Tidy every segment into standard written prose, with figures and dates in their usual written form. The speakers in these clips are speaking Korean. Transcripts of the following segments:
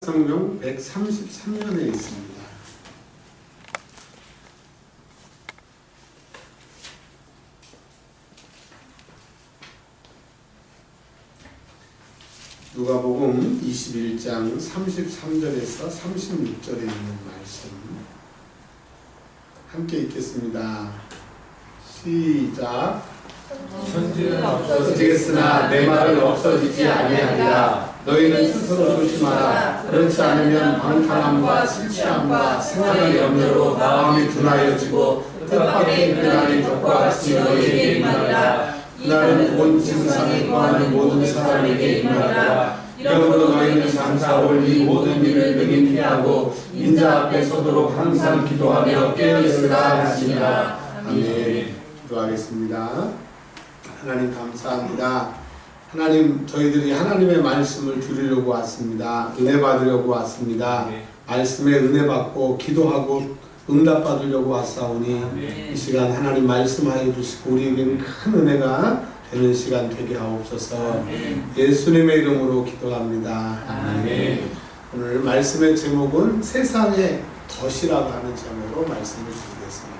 성경 133면에 있습니다. 누가복음 21장 33절에서 36절에 있는 말씀 함께 읽겠습니다. 시작. 천지는 없어지겠으나 내 말은 없어지지 아니하리라. 너희는 스스로 조심하라. 그렇지 않으면 방탕함과 실취함과 생활의 염려로 마음이 둔하여지고 뜻밖의 그날이 적과 같이 너희에게 임하리라. 그날은 온 지구상에 거하는 모든 사람에게 임하리라. 이러므로 너희는 장차 올 이 모든 일을 능히 피하고 인자 앞에 서도록 항상 기도하며 깨어있으라 하시니라. 아멘. 기도하겠습니다. 하나님 감사합니다. 하나님, 저희들이 하나님의 말씀을 들으려고 왔습니다. 은혜 받으려고 왔습니다. 말씀에 은혜 받고 기도하고 응답 받으려고 왔사오니 이 시간 하나님 말씀하여 주시고 우리에게는 큰 은혜가 되는 시간 되게 하옵소서. 예수님의 이름으로 기도합니다. 아멘. 오늘 말씀의 제목은 세상의 덫이라고 하는 제목으로 말씀을 드리겠습니다.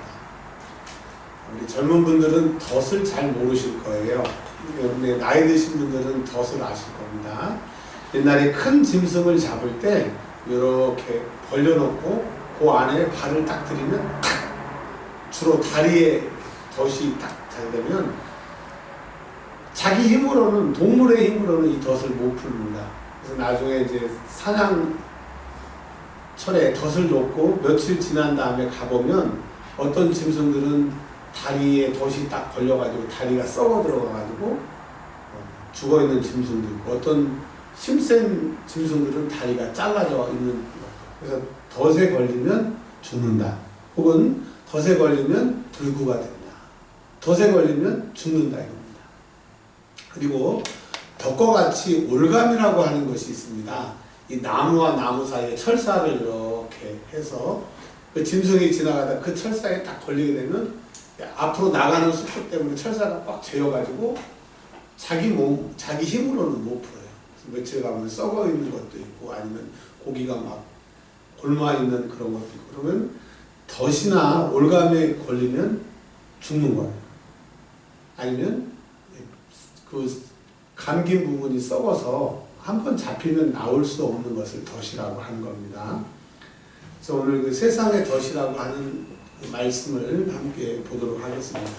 우리 젊은 분들은 덫을 잘 모르실 거예요. 근데 나이 드신 분들은 덫을 아실 겁니다. 옛날에 큰 짐승을 잡을 때 이렇게 벌려놓고 그 안에 발을 딱 들이면 주로 다리에 덫이 딱 잘 되면 자기 힘으로는, 동물의 힘으로는 이 덫을 못 풉니다. 그래서 나중에 이제 사냥철에 덫을 놓고 며칠 지난 다음에 가보면 어떤 짐승들은 다리에 덫이 딱 걸려가지고 다리가 썩어 들어가가지고 죽어있는 짐승도 있고 어떤 힘센 짐승들은 다리가 잘라져 있는. 그래서 덫에 걸리면 죽는다. 혹은 덫에 걸리면 불구가 된다. 덫에 걸리면 죽는다 이겁니다. 그리고 덫과 같이 올감이라고 하는 것이 있습니다. 이 나무와 나무 사이에 철사를 이렇게 해서 그 짐승이 지나가다 그 철사에 딱 걸리게 되면 앞으로 나가는 속도 때문에 철사가 꽉 죄어가지고 자기 힘으로는 못 풀어요. 며칠 가면 썩어 있는 것도 있고 아니면 고기가 막 곪아 있는 그런 것도 있고 그러면 덫이나 올감에 걸리면 죽는 거예요. 아니면 그 감긴 부분이 썩어서 한번 잡히면 나올 수 없는 것을 덫이라고 하는 겁니다. 그래서 오늘 그 세상의 덫이라고 하는 그 말씀을 함께 보도록 하겠습니다.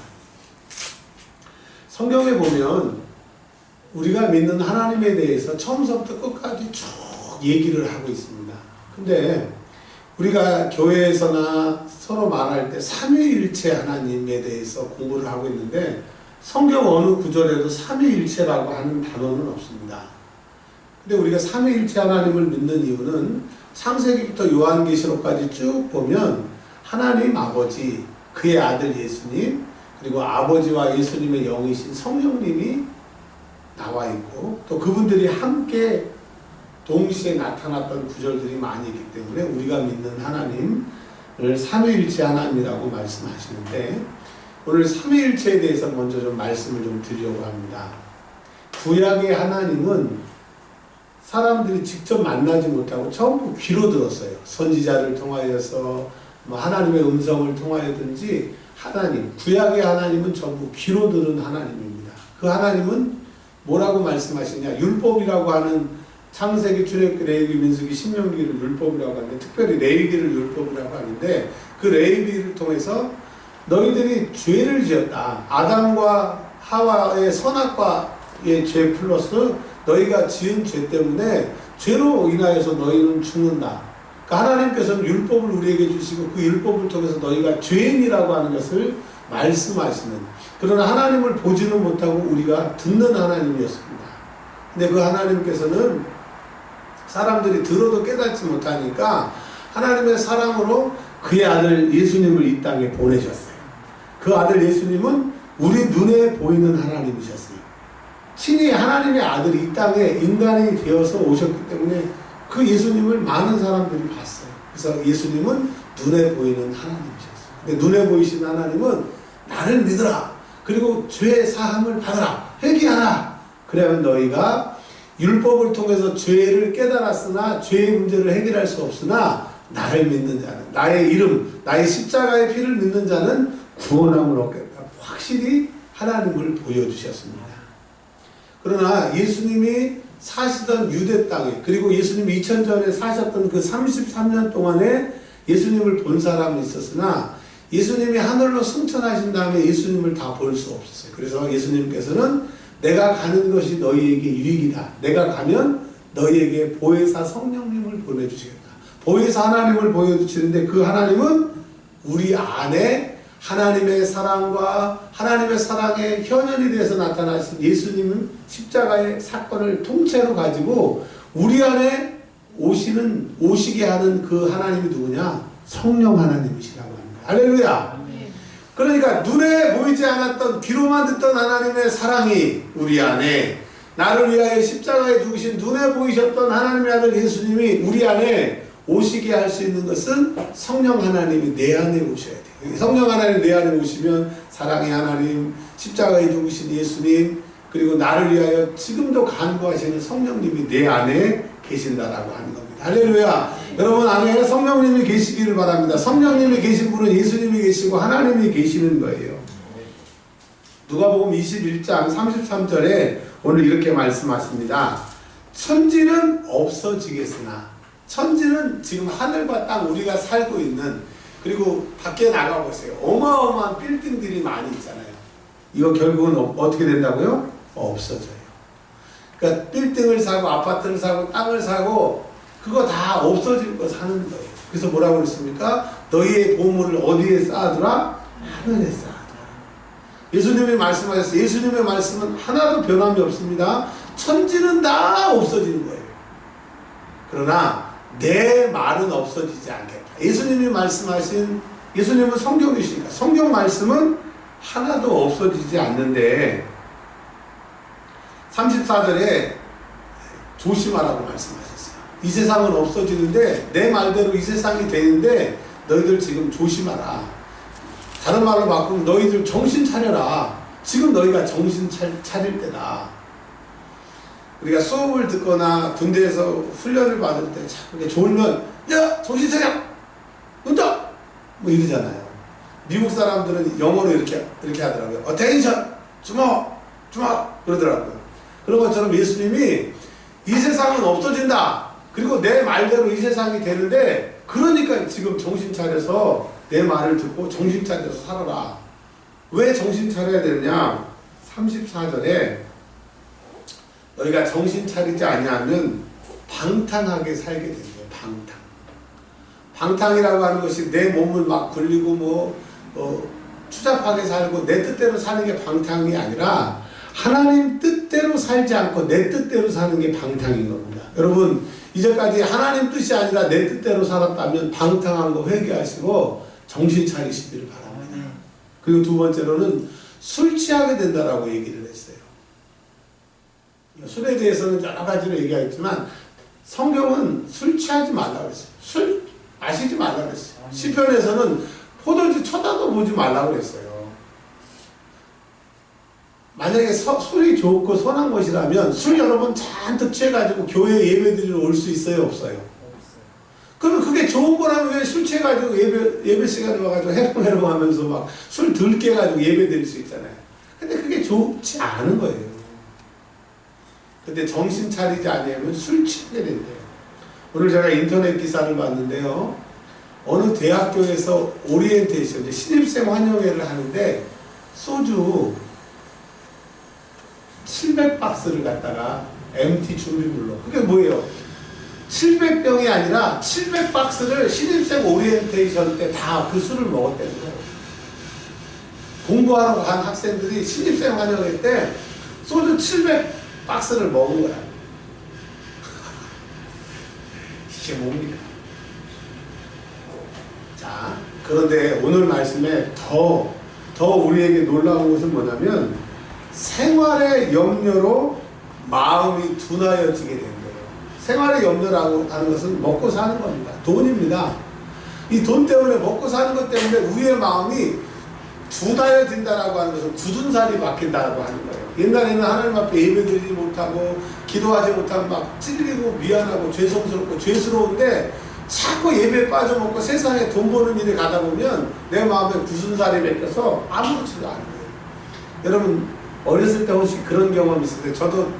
성경에 보면 우리가 믿는 하나님에 대해서 처음부터 끝까지 쭉 얘기를 하고 있습니다. 근데 우리가 교회에서나 서로 말할 때 삼위일체 하나님에 대해서 공부를 하고 있는데 성경 어느 구절에도 삼위일체라고 하는 단어는 없습니다. 근데 우리가 삼위일체 하나님을 믿는 이유는 창세기부터 요한계시록까지 쭉 보면 하나님 아버지, 그의 아들 예수님, 그리고 아버지와 예수님의 영이신 성령님이 나와 있고 또 그분들이 함께 동시에 나타났던 구절들이 많이 있기 때문에 우리가 믿는 하나님을 삼위일체 하나님이라고 말씀하시는데 오늘 삼위일체에 대해서 먼저 좀 말씀을 좀 드리려고 합니다. 구약의 하나님은 사람들이 직접 만나지 못하고 전부 귀로 들었어요. 선지자를 통하여서 하나님의 음성을 통하여든지 하나님, 구약의 하나님은 전부 귀로 들은 하나님입니다. 그 하나님은 뭐라고 말씀하시냐? 율법이라고 하는 창세기, 출애굽기, 레위기, 민수기, 신명기를 율법이라고 하는데 특별히 레위기를 율법이라고 하는데 그 레위기를 통해서 너희들이 죄를 지었다. 아담과 하와의 선악과의 죄 플러스 너희가 지은 죄 때문에 죄로 인하여서 너희는 죽는다. 그러니까 하나님께서는 율법을 우리에게 주시고 그 율법을 통해서 너희가 죄인이라고 하는 것을 말씀하시는, 그러나 하나님을 보지는 못하고 우리가 듣는 하나님이었습니다. 근데 그 하나님께서는 사람들이 들어도 깨닫지 못하니까 하나님의 사랑으로 그의 아들 예수님을 이 땅에 보내셨어요. 그 아들 예수님은 우리 눈에 보이는 하나님이셨어요. 친히 하나님의 아들이 이 땅에 인간이 되어서 오셨기 때문에 그 예수님을 많은 사람들이 봤어요. 그래서 예수님은 눈에 보이는 하나님이셨어요. 근데 눈에 보이신 하나님은 나를 믿으라. 그리고 죄 사함을 받으라. 회개하라. 그러면 너희가 율법을 통해서 죄를 깨달았으나 죄의 문제를 해결할 수 없으나 나를 믿는 자는, 나의 이름, 나의 십자가의 피를 믿는 자는 구원함을 얻겠다. 확실히 하나님을 보여주셨습니다. 그러나 예수님이 사시던 유대 땅에, 그리고 예수님이 2000전에 사셨던 그 33년 동안에 예수님을 본 사람은 있었으나 예수님이 하늘로 승천하신 다음에 예수님을 다 볼 수 없었어요. 그래서 예수님께서는 내가 가는 것이 너희에게 유익이다. 내가 가면 너희에게 보혜사 성령님을 보내주시겠다. 보혜사 하나님을 보여주시는데 그 하나님은 우리 안에 하나님의 사랑과 하나님의 사랑의 현현이 돼서 나타나신 예수님은 십자가의 사건을 통째로 가지고 우리 안에 오시게 하는 그 하나님이 누구냐? 성령 하나님이시라고 합니다. 할렐루야. 그러니까 눈에 보이지 않았던 귀로만 듣던 하나님의 사랑이 우리 안에, 나를 위하여 십자가에 죽으신 눈에 보이셨던 하나님의 아들 예수님이 우리 안에 오시게 할 수 있는 것은 성령 하나님이 내 안에 오셔야 돼요. 성령 하나님 내 안에 오시면 사랑의 하나님, 십자가에 죽으신 예수님, 그리고 나를 위하여 지금도 간구하시는 성령님이 내 안에 계신다라고 하는 겁니다. 할렐루야. 여러분 안에 성령님이 계시기를 바랍니다. 성령님이 계신 분은 예수님이 계시고 하나님이 계시는 거예요. 누가복음 21장 33절에 오늘 이렇게 말씀하십니다. 천지는 없어지겠으나, 천지는 지금 하늘과 땅 우리가 살고 있는, 그리고 밖에 나가보세요. 어마어마한 빌딩들이 많이 있잖아요. 이거 결국은 어떻게 된다고요? 없어져요. 그러니까 빌딩을 사고 아파트를 사고 땅을 사고 그거 다 없어질 거 사는 거예요. 그래서 뭐라고 그랬습니까? 너희의 보물을 어디에 쌓아두라? 하늘에 쌓아두라. 예수님이 말씀하셨어요. 예수님의 말씀은 하나도 변함이 없습니다. 천지는 다 없어지는 거예요. 그러나 내 말은 없어지지 않겠다. 예수님이 말씀하신, 예수님은 성경이시니까 성경 말씀은 하나도 없어지지 않는데 34절에 조심하라고 말씀하셨어요. 이 세상은 없어지는데 내 말대로 이 세상이 되는데 너희들 지금 조심하라. 다른 말로 바꾸면 너희들 정신 차려라. 지금 너희가 정신 차릴 때다. 우리가 수업을 듣거나 군대에서 훈련을 받을 때 자꾸 졸면 야 정신 차려! 눈 떠! 뭐 이러잖아요. 미국 사람들은 영어로 이렇게 하더라고요. 어텐션! 주목! 주목! 그러더라고요. 그런 것처럼 예수님이 이 세상은 없어진다. 그리고 내 말대로 이 세상이 되는데, 그러니까 지금 정신 차려서 내 말을 듣고 정신 차려서 살아라. 왜 정신 차려야 되느냐? 34절에 너희가 정신 차리지 아니하면 방탕하게 살게 된대요. 방탕이라고 하는 것이 내 몸을 막 굴리고 추잡하게 살고 내 뜻대로 사는 게 방탕이 아니라 하나님 뜻대로 살지 않고 내 뜻대로 사는 게 방탕인 겁니다. 여러분 이제까지 하나님 뜻이 아니라 내 뜻대로 살았다면 방탕한 거 회개하시고 정신 차리시기를 바랍니다. 그리고 두 번째로는 술 취하게 된다라고 얘기를 했어요. 술에 대해서는 여러 가지로 얘기하겠지만 성경은 술 취하지 말라고 했어요. 술 마시지 말라고 했어요. 시편에서는 포도주 쳐다도 보지 말라고 했어요. 만약에 술이 좋고 선한 것이라면 술 여러 번 잔뜩 취해가지고 교회 예배드리러 올 수 있어요? 없어요? 그러면 그게 좋은 거라면 왜 술 취해가지고 예배 시간에 와가지고 해롱해롱 하면서 막 술 덜 깨가지고 예배 드릴 수 있잖아요. 근데 그게 좋지 않은 거예요. 근데 정신 차리지 않으면 술 취하게 된대요. 오늘 제가 인터넷 기사를 봤는데요. 어느 대학교에서 오리엔테이션, 신입생 환영회를 하는데 소주 700박스를 갖다가 MT 준비물로, 그게 뭐예요? 700병이 아니라 700박스를 신입생 오리엔테이션 때 다 그 술을 먹었다는 거예요. 공부하러 간 학생들이 신입생 환영회 때 소주 700박스를 먹은 거야. 이게 뭡니까? 자, 그런데 오늘 말씀에 더 우리에게 놀라운 것은 뭐냐면 생활의 염려로 마음이 둔하여지게 된 거예요. 생활의 염려라고 하는 것은 먹고 사는 겁니다. 돈입니다. 이 돈 때문에, 먹고 사는 것 때문에 우리의 마음이 둔하여진다라고 하는 것은 굳은 살이 박힌다라고 하는 거예요. 옛날에는 하나님 앞에 예배드리지 못하고 기도하지 못하면 막 찔리고 미안하고 죄송스럽고 죄스러운데 자꾸 예배에 빠져먹고 세상에 돈 버는 일에 가다 보면 내 마음에 굳은살이 맺혀서 아무렇지도 않은 거예요. 여러분 어렸을 때 혹시 그런 경험 있을 때 저도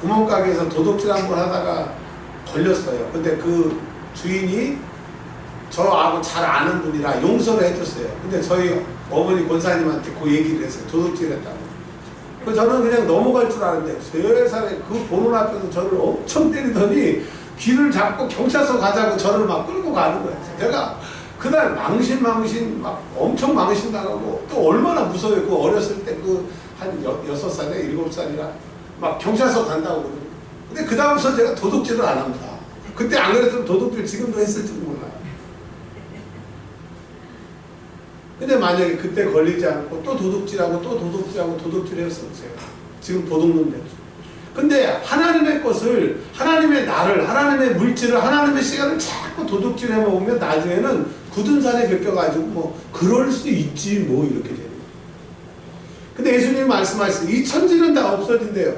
구멍가게에서 도둑질 한번 하다가 걸렸어요. 근데 그 주인이 저하고 잘 아는 분이라 용서를 해줬어요. 근데 저희 어머니 권사님한테 그 얘기를 했어요. 도둑질 했다고. 그래서 저는 그냥 넘어갈 줄 아는데 세상에 그 보는 앞에서 저를 엄청 때리더니 귀를 잡고 경찰서 가자고 저를 막 끌고 가는 거예요. 제가 그날 망신 막 엄청 망신당하고 또 얼마나 무서워요. 그 어렸을 때 그 한 6살에 7살이라 막 경찰서 간다고 그러거든요. 근데 그 다음부터 제가 도둑질을 안 합니다. 그때 안 그랬으면 도둑질 지금도 했을지도 몰라요. 근데 만약에 그때 걸리지 않고 또 도둑질하고 도둑질했어요. 제가 지금 도둑놈 됐죠. 근데 하나님의 것을, 하나님의 나를, 하나님의 물질을, 하나님의 시간을 자꾸 도둑질해 먹으면 나중에는 굳은 살에 벗겨가지고 뭐 그럴 수 있지 뭐 이렇게 되는 거예요. 근데 예수님이 말씀하시는 이 천지는 다 없어진대요.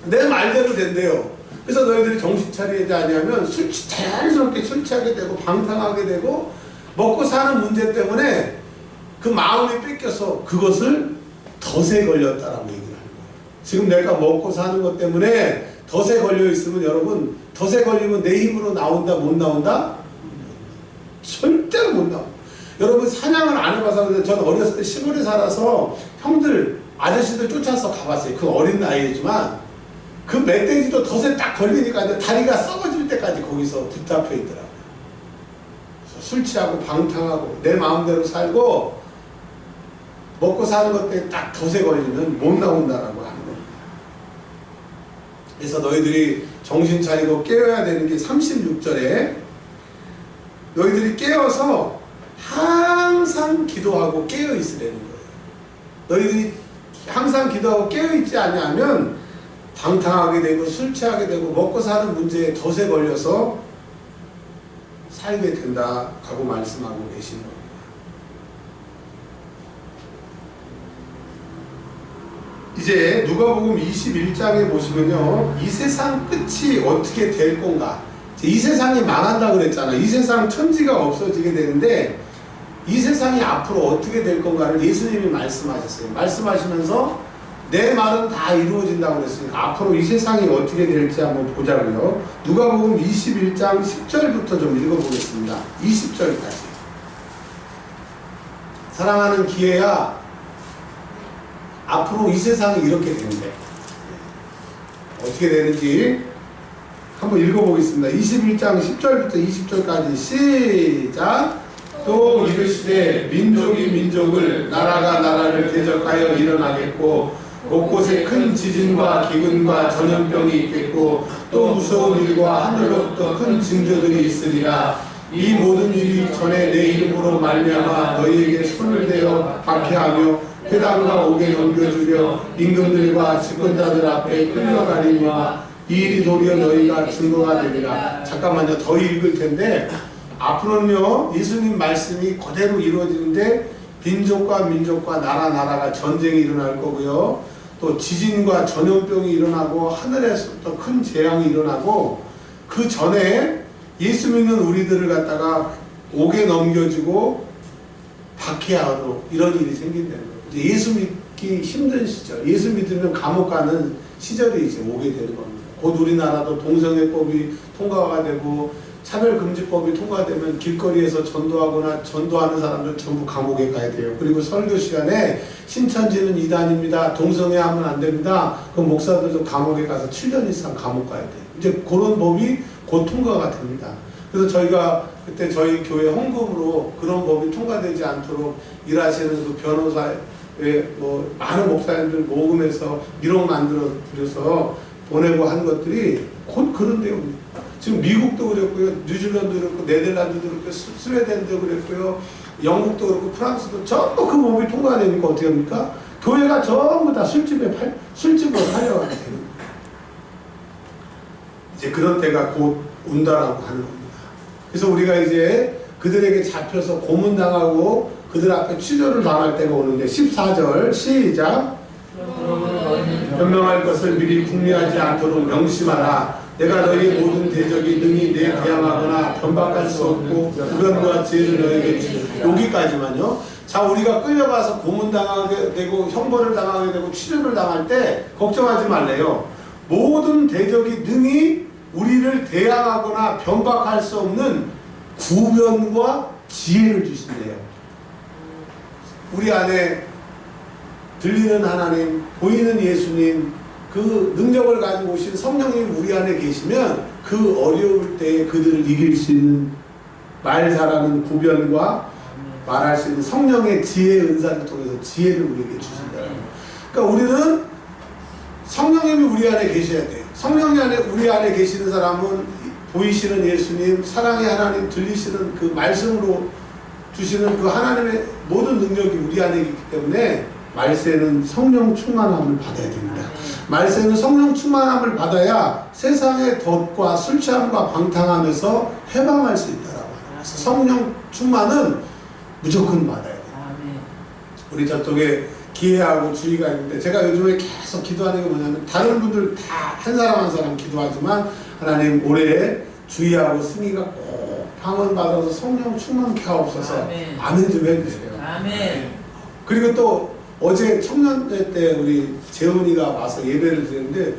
내 말대로 된대요. 그래서 너희들이 정신 차리지 아니하면 자연스럽게 술 취하게 되고 방탕하게 되고 먹고 사는 문제 때문에 그 마음이 뺏겨서 그것을 덫에 걸렸다라고 얘기를 하는 거예요. 지금 내가 먹고 사는 것 때문에 덫에 걸려 있으면 여러분 덫에 걸리면 내 힘으로 나온다 못 나온다? 절대로 못 나와. 여러분 사냥을 안 해봐서 그런데 저는 어렸을 때 시골에 살아서 형들 아저씨들 쫓아서 가봤어요. 그 어린 나이지만 그 멧돼지도 덫에 딱 걸리니까 이제 다리가 썩어질 때까지 거기서 붙잡혀 있더라고요. 술 취하고 방탕하고 내 마음대로 살고 먹고 사는 것 때문에 딱 덫에 걸리면 못 나온다라고 하는 겁니다. 그래서 너희들이 정신 차리고 깨어야 되는 게 36절에 너희들이 깨어서 항상 기도하고 깨어 있으라는 거예요. 너희들이 항상 기도하고 깨어 있지 않냐면 방탕하게 되고 술 취하게 되고 먹고 사는 문제에 덫에 걸려서 살게 된다라고 말씀하고 계시는 겁니다. 이제 누가복음 21장에 보시면요, 이 세상 끝이 어떻게 될 건가? 이 세상이 망한다고 그랬잖아요. 이 세상 천지가 없어지게 되는데 이 세상이 앞으로 어떻게 될 건가를 예수님이 말씀하셨어요. 말씀하시면서 내 말은 다 이루어진다고 그랬으니까 앞으로 이 세상이 어떻게 될지 한번 보자고요. 누가복음 21장 10절부터 좀 읽어보겠습니다. 20절까지. 사랑하는 기회야, 앞으로 이 세상이 이렇게 된대. 어떻게 되는지 한번 읽어보겠습니다. 21장 10절부터 20절까지 시작. 또 이르시되 민족이 민족을, 나라가 나라를 대적하여 일어나겠고 곳곳에 큰 지진과 기근과 전염병이 있겠고 또 무서운 일과 하늘로부터 큰 징조들이 있으리라. 이 모든 일이 전에 내 이름으로 말미암아 너희에게 손을 대어 박해하며 회당과 옥에 넘겨주려 임금들과 집권자들 앞에 끌려가리니와 이 일이 도리어 너희가 증거가 되리라. 잠깐만요. 더 읽을 텐데 앞으로는요 예수님 말씀이 그대로 이루어지는데 민족과 민족과 나라가 전쟁이 일어날 거고요. 또 지진과 전염병이 일어나고 하늘에서부터 큰 재앙이 일어나고 그 전에 예수 믿는 우리들을 갖다가 옥에 넘겨주고 박해하고 이런 일이 생긴다는 거예요. 예수 믿기 힘든 시절, 예수 믿으면 감옥 가는 시절이 이제 오게 되는 겁니다. 곧 우리나라도 동성애법이 통과가 되고 차별금지법이 통과되면 길거리에서 전도하거나 전도하는 사람들 전부 감옥에 가야 돼요. 그리고 설교 시간에 신천지는 이단입니다. 동성애하면 안 됩니다. 그럼 목사들도 감옥에 가서 7년 이상 감옥 가야 돼요. 이제 그런 법이 곧 통과가 됩니다. 그래서 저희가 그때 저희 교회 헌금으로 그런 법이 통과되지 않도록 일하시는 그 변호사의 뭐 많은 목사님들 모금해서 1억 만들어 드려서 보내고 한 것들이 곧 그런 내용입니다. 지금 미국도 그랬고요, 뉴질랜드도 그랬고, 네덜란드도 그랬고, 스웨덴도 그랬고요, 영국도 그렇고, 프랑스도 전부 그 법이 통과되니까 어떻게 합니까? 교회가 전부 다 술집으로 살려가게 되는 거예요. 이제 그런 때가 곧 온다라고 하는 겁니다. 그래서 우리가 이제 그들에게 잡혀서 고문당하고 그들 앞에 취조를 당할 때가 오는데 14절 시작. 그러므로 너희는 변명할 것을 미리 궁리하지 않도록 명심하라. 내가 너희 모든 대적이 능히 내 대항하거나 변박할 수 없고 구변과 지혜를 너에게 주리. 여기까지만요. 자, 우리가 끌려가서 고문당하게 되고 형벌을 당하게 되고 치료를 당할 때 걱정하지 말래요. 모든 대적이 능히 우리를 대항하거나 변박할 수 없는 구변과 지혜를 주신대요. 우리 안에 들리는 하나님, 보이는 예수님, 그 능력을 가지고 오신 성령님 우리 안에 계시면 그 어려울 때에 그들을 이길 수 있는 말 잘하는 구변과 말할 수 있는 성령의 지혜의 은사를 통해서 지혜를 우리에게 주신다는 거예요. 그러니까 우리는 성령님이 우리 안에 계셔야 돼요. 성령이 우리 안에 계시는 사람은 보이시는 예수님, 사랑의 하나님, 들리시는 그 말씀으로 주시는 그 하나님의 모든 능력이 우리 안에 있기 때문에 말세는 성령 충만함을 받아야 됩니다. 말세는 성령 충만함을 받아야 세상의 덫과 술 취함과 방탕함에서 해방할 수 있다라고 합니다. 성령 충만은 무조건 받아야 돼요. 우리 저쪽에 기회하고 주의가 있는데 제가 요즘에 계속 기도하는 게 뭐냐면 다른 분들 다 한 사람 한 사람 기도하지만 하나님 올해 주의하고 승희가 꼭 방언 받아서 성령 충만케 하옵소서. 아멘 좀 해주세요. 아멘. 그리고 또 어제 청년회 때 우리 재훈이가 와서 예배를 드렸는데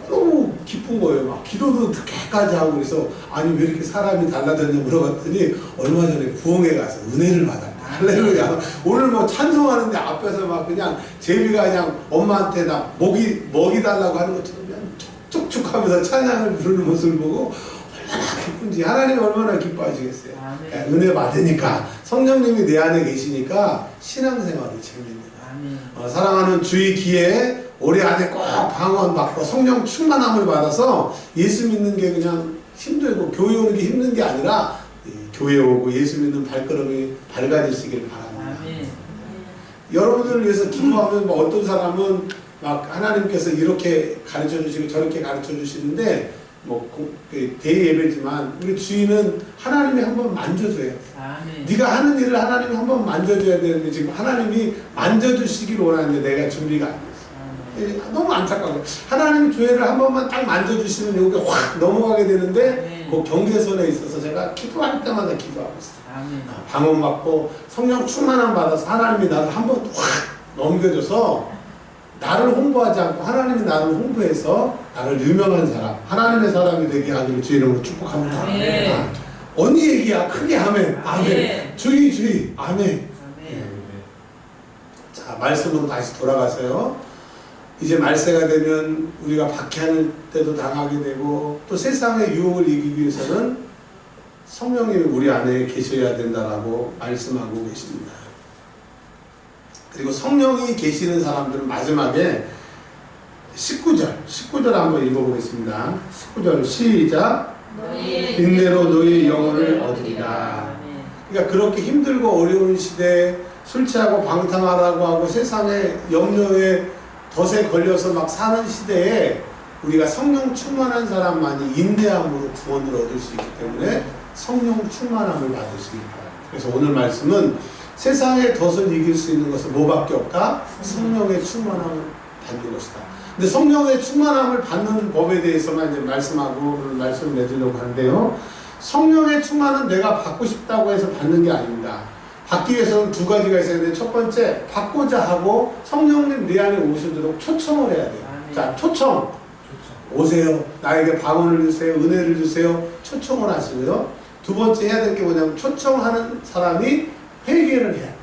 너무 기쁜 거예요. 막 기도도 늦게까지 하고 그래서 아니 왜 이렇게 사람이 달라졌냐 물어봤더니 얼마 전에 부흥회 가서 은혜를 받았다. 할렐루야. 오늘 뭐 찬송하는데 앞에서 막 그냥 제비가 그냥 엄마한테 나 먹이 달라고 하는 것처럼 그냥 툭툭 하면서 찬양을 부르는 모습을 보고 얼마나 기쁜지 하나님 얼마나 기뻐하시겠어요. 은혜 받으니까 성령님이 내 안에 계시니까 신앙생활이 재밌네요. 사랑하는 주의 기회에 올해 안에 꼭 방언 받고 성령 충만함을 받아서 예수 믿는 게 그냥 힘들고 교회 오는 게 힘든 게 아니라 교회 오고 예수 믿는 발걸음이 밝아지시길 바랍니다. 여러분들을 위해서 기도하면 뭐 어떤 사람은 막 하나님께서 이렇게 가르쳐 주시고 저렇게 가르쳐 주시는데 뭐 대예배지만 우리 주인은 하나님이 한번 만져줘요. 네가 하는 일을 하나님이 한번 만져줘야 되는데 지금 하나님이 만져주시길 원하는데 내가 준비가 안 됐어. 너무 안타까워요. 하나님이 교회를 한 번만 딱 만져주시면 여기 확 넘어가게 되는데 그 경계선에 있어서 제가 기도할 때마다 기도하고 있어요. 방언 받고 성령 충만함 받아서 하나님이 나를 한 번 확 넘겨줘서 나를 홍보하지 않고 하나님이 나를 홍보해서 나를 유명한 사람, 하나님의 사람이 되게 하기를 주의 이름으로 축복합니다. 아멘. 언니 얘기야. 크게 아멘. 아멘. 주의. 아멘. 자, 말씀으로 다시 돌아가서요. 이제 말세가 되면 우리가 박해할 때도 당하게 되고 또 세상의 유혹을 이기기 위해서는 성령님이 우리 안에 계셔야 된다라고 말씀하고 계십니다. 그리고 성령이 계시는 사람들은 마지막에 19절 한번 읽어보겠습니다. 19절 시작. 인내로 너희 영혼을 얻으리라. 그러니까 그렇게 힘들고 어려운 시대에 술 취하고 방탕하라고 하고 세상의 염려에 덫에 걸려서 막 사는 시대에 우리가 성령 충만한 사람만이 인내함으로 구원을 얻을 수 있기 때문에 성령 충만함을 받으시기 바랍니다. 그래서 오늘 말씀은 세상의 덫을 이길 수 있는 것은 뭐밖에 없다? 성령의 충만함을 받는 것이다. 근데 성령의 충만함을 받는 법에 대해서만 이제 말씀하고 오늘 말씀을 내드리려고 하는데요. 성령의 충만은 내가 받고 싶다고 해서 받는 게 아닙니다. 받기 위해서는 두 가지가 있어야 되는데 첫 번째, 받고자 하고 성령님 내 안에 오시도록 초청을 해야 돼요. 자, 초청. 오세요. 나에게 방언을 주세요. 은혜를 주세요. 초청을 하시고요. 두 번째 해야 될 게 뭐냐면 초청하는 사람이 회개를 해야 돼요.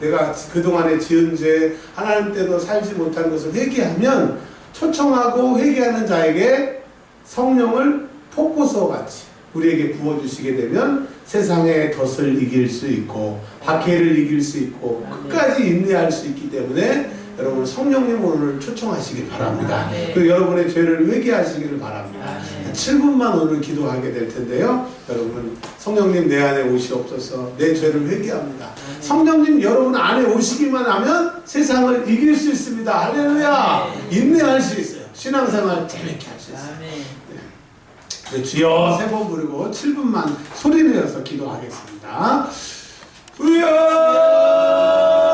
내가 그동안에 지은 죄, 하나님 때도 살지 못한 것을 회개하면 초청하고 회개하는 자에게 성령을 폭포수같이 우리에게 부어주시게 되면 세상의 덫을 이길 수 있고 박해를 이길 수 있고 끝까지 인내할 수 있기 때문에 여러분 성령님 오늘 초청하시길 바랍니다. 그리고 여러분의 죄를 회개하시기를 바랍니다. 7분만 오늘 기도하게 될 텐데요. 여러분 성령님 내 안에 오시옵소서. 내 죄를 회개합니다. 성령님 여러분 안에 오시기만 하면 세상을 이길 수 있습니다. 할렐루야. 인내할 수 있어요. 신앙생활 재밌게 할 수 있어요. 네, 주여 세 번 부르고 7분만 소리 내어서 기도하겠습니다. 주여